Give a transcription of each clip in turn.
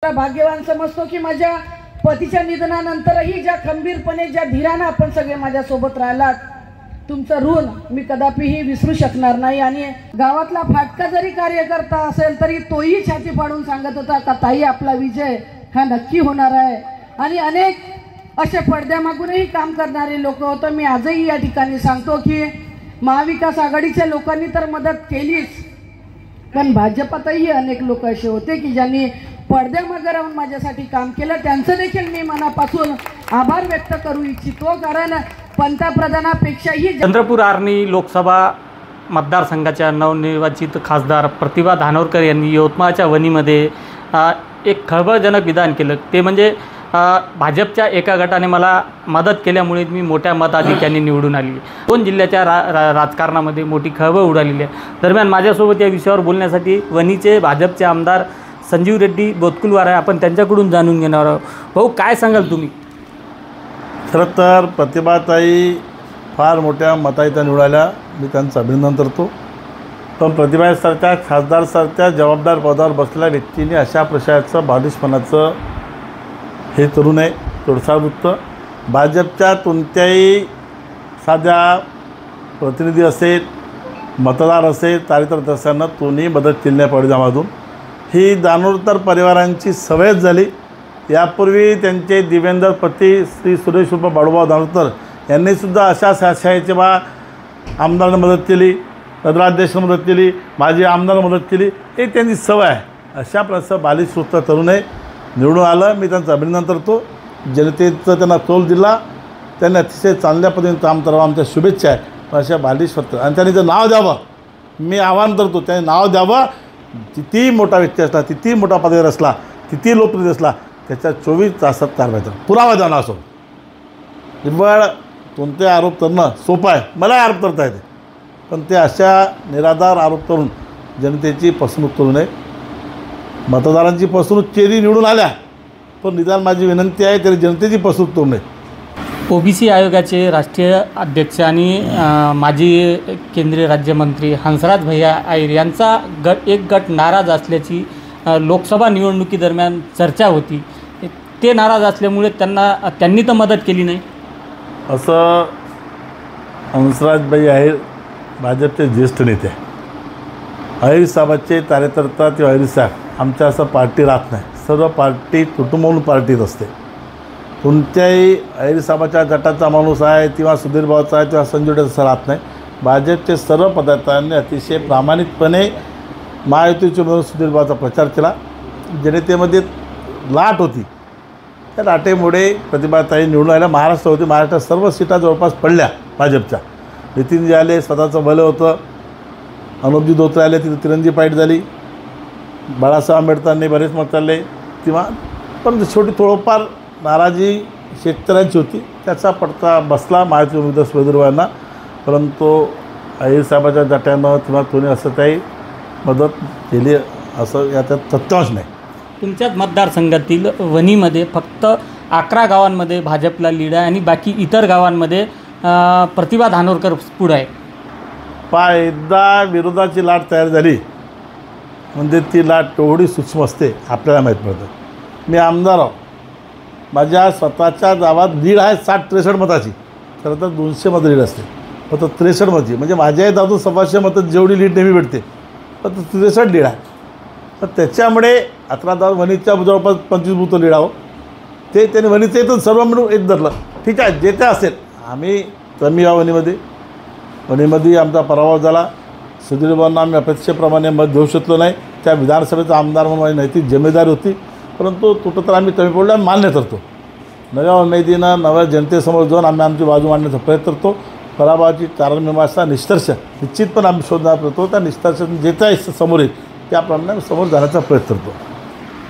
भाग्यवान समजतो की माझ्या पतीच्या निधनानंतरही ज्या खंबीरपणे ज्या धीराने आपण सगळे माझ्या सोबत राहिलात, तुमचं ऋण मी कदापिही विसरू शकणार नाही। आणि गावातला फाटका जरी कार्यकर्ता असेल तरी तोही छाती फाडून सांगत होता का ताई आपला विजय हा नक्की होणार आहे। आणि अनेक असे पडद्यामागूनही काम करणारे लोक होते। मी आजही या ठिकाणी सांगतो की महाविकास आघाडीच्या लोकांनी तर मदत केलीच, पण भाजपातही अनेक लोक असे होते की ज्यांनी पडद्यामागे राहून माझ्यासाठी काम केलं। त्यांचं देखील मी मनापासून आभार व्यक्त करू इच्छितो, कारण पंतप्रधानापेक्षाही चंद्रपूर आर्णी लोकसभा मतदारसंघाच्या नवनिर्वाचित खासदार प्रतिभा धानोरकर यांनी यवतमाळच्या वणीमध्ये एक खळबळजनक विधान केलं। ते म्हणजे भाजपच्या एका गटाने मला मदत केल्यामुळे मी मोठ्या मताधिक्याने निवडून आली। दोन जिल्ह्याच्या राजकारणामध्ये मोठी खळबळ उडालेली आहे। दरम्यान माझ्यासोबत या विषयावर बोलण्यासाठी वणीचे भाजपचे आमदार संजीव रेड्डी बोतकुलवार आहे। आपण त्यांच्याकडून जाणून घेणार आहोत। भाऊ, काय सांगाल तुम्ही? खरं तर प्रतिभाताई फार मोठ्या मताने निवडायला मी त्यांचं अभिनंदन करतो, पण प्रतिभासारख्या खासदारसारख्या जबाबदार पदावर बसलेल्या व्यक्तीने अशा प्रशाचं बालिशपणाचं हे करू नये। थोडसा वृत्त भाजपच्या कोणत्याही साध्या प्रतिनिधी असेल, मतदार असेल, कार्यकर्त्यांना कोणी मदत केली नाही पडद्यामधून। ही धानोरकर परिवारांची सवयच झाली। यापूर्वी त्यांचे दिवेंद्र पती श्री सुरेश उर्फ बाळूभाऊ धानोरकर यांनीसुद्धा अशा शासनाचे आमदारांना मदत केली, नगराध्यक्षांना मदत केली, माजी आमदारांना मदत केली। हे त्यांची सवय आहे। अशा प्रकारचं बालिश वृत्त करू नये। निवडून आलं, मी त्यांचं अभिनंदन करतो। जनतेचं त्यांना कौल दिला, त्यांनी अतिशय चांगल्या पद्धतीने काम करावं, आमच्या शुभेच्छा आहे। पण अशा बालिश वृत्त आणि त्यांनी जर नाव द्यावं, मी आवाहन करतो त्यांनी नाव द्यावं। किती मोठा व्यक्ती असला, किती मोठा पदावर असला, किती लोकप्रिय असला, त्याच्या 24 तासात कारवाई करा, पुरावा द्या ना। असो निव्वळ कोणते आरोप करणं सोपं आहे, मला आरोप करता येते, पण ते अशा निराधार आरोप करून जनतेची फसवणूक करू नये। मतदारांची फसवणूक केली निवडून आल्या, पण निदान माझी विनंती आहे तरी जनतेची फसवणूक करू नये। ओबीसी आयोगाचे राष्ट्रीय अध्यक्ष आणि माजी केंद्रीय राज्यमंत्री हंसराज भैया आयर यांचा एक गट नाराज असल्याची लोकसभा निवडणुकीदरम्यान चर्चा होती। ते नाराज असल्यामुळे त्यांनी तर मदत केली नाही असं हंसराज भैया आयर भाजपचे ज्येष्ठ नेते, आयर साहेबांचे कार्यकर्ता किंवा आयर साहेब आमच्या असं पार्टी राहत नाही। सर्व पार्टी कुटुंब म्हणून पार्टीत असते। कोणत्याही आयर साहेबाच्या गटाचा माणूस आहे किंवा सुधीर भाऊचा आहे किंवा संजय असं राहत नाही। भाजपचे सर्व पदाधिकाऱ्यांनी अतिशय प्रामाणिकपणे महायुतीच्या म्हणून सुधीर भाऊचा प्रचार केला। जनतेमध्ये लाट होती, त्या लाटेमुळे प्रतिभाताई निवडून आल्या। महाराष्ट्र होती, महाराष्ट्रात सर्व सीटा जवळपास पडल्या भाजपच्या। नितीनजी आले, स्वतःचं भलं होतं, अनुपजी धोत्रे आले, तिथे तिरंगी फाईट झाली, बाळासाहेब आंबेडकरांनी बरेच मत चालले किंवा, पण शेवटी थोडंफार नाराजी शेतकऱ्यांची होती, त्याचा पडता बसला महायुती उमेदवार सुधीरभाऊंना। परंतु आयर साहेबाच्या गटानं किंवा कोणी असं काही मदत केली असं याच्यात तथ्यांश नाही। तुमच्याच मतदारसंघातील वणीमध्ये फक्त 11 गावांमध्ये भाजपला लीड आहे आणि बाकी इतर गावांमध्ये प्रतिभा धानोरकर पुढे आहे। एकदा विरोधाची लाट तयार झाली म्हणजे ती लाट तेवढी सूक्ष्म असते आपल्याला माहीत पडतं। मी आमदार आहो, माझ्या स्वतःच्या गावात लीड आहे 60-63 मताची। खरं तर 200 मतं लीड असते, फक्त 63 मताची, म्हणजे माझ्याही दादू 1,200 मतं जेवढी लीड नेहमी भेटते, फक्त 63 लीड आहे। तर त्याच्यामुळे 11 गाव वणीच्या जवळपास 25 बूथ लीड आहो। ते त्यांनी वणीचं येतं सर्व मिळून एक धरलं, ठीक आहे, जे काय असेल। आम्ही कमी या वणीमध्ये आमचा पराभव झाला। सुधीरभाऊंना आम्ही अपेक्षेप्रमाणे मत देऊ शकलो नाही। त्या विधानसभेचा आमदार म्हणून माझी नैतिक जिम्मेदारी होती, परंतु कुठं तर आम्ही कमी पडलो, आम्ही मान्य करतो। नव्या उमेदीनं नव्या जनतेसमोर जाऊन आम्ही आमची बाजू मांडण्याचा प्रयत्न करतो। पराभवाची कारणमीमांसा निष्कर्ष निश्चितपणे आम्ही शोधण्याचा प्रयत्न करतो। त्या निष्कर्ष जे काय समोर येईल त्याप्रमाणे समोर जाण्याचा प्रयत्न करतो।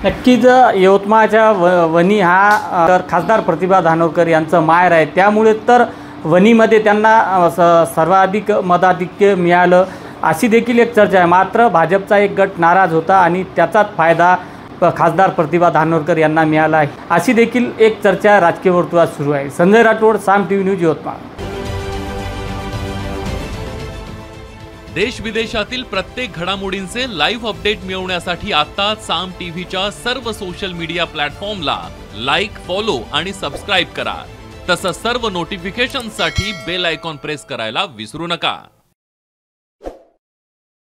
नक्कीच यवतमाळच्या वणी हा तर खासदार प्रतिभा धानोरकर यांचं माहेर आहे, त्यामुळे तर वणीमध्ये त्यांना सर्वाधिक मताधिक्य मिळालं अशी देखील एक चर्चा आहे। मात्र भाजपचा एक गट नाराज होता आणि त्याचाच फायदा खासदार प्रतिभा धानोरकर यांना मिळाला आहे अशी देखील एक चर्चा राजकीय वर्तुळात सुरू आहे। संजय राठोड, साम टीव्ही न्यूज, यवतमाळ। देश विदेशातील प्रत्येक घडामोडींचे लाईव्ह अपडेट मिळवण्यासाठी आता साम टीव्हीच्या सर्व सोशल मीडिया प्लॅटफॉर्मला लाईक, फॉलो आणि सबस्क्राईब करा. तसंच सर्व नोटिफिकेशनसाठी बेल आयकॉन प्रेस करायला विसरू नका.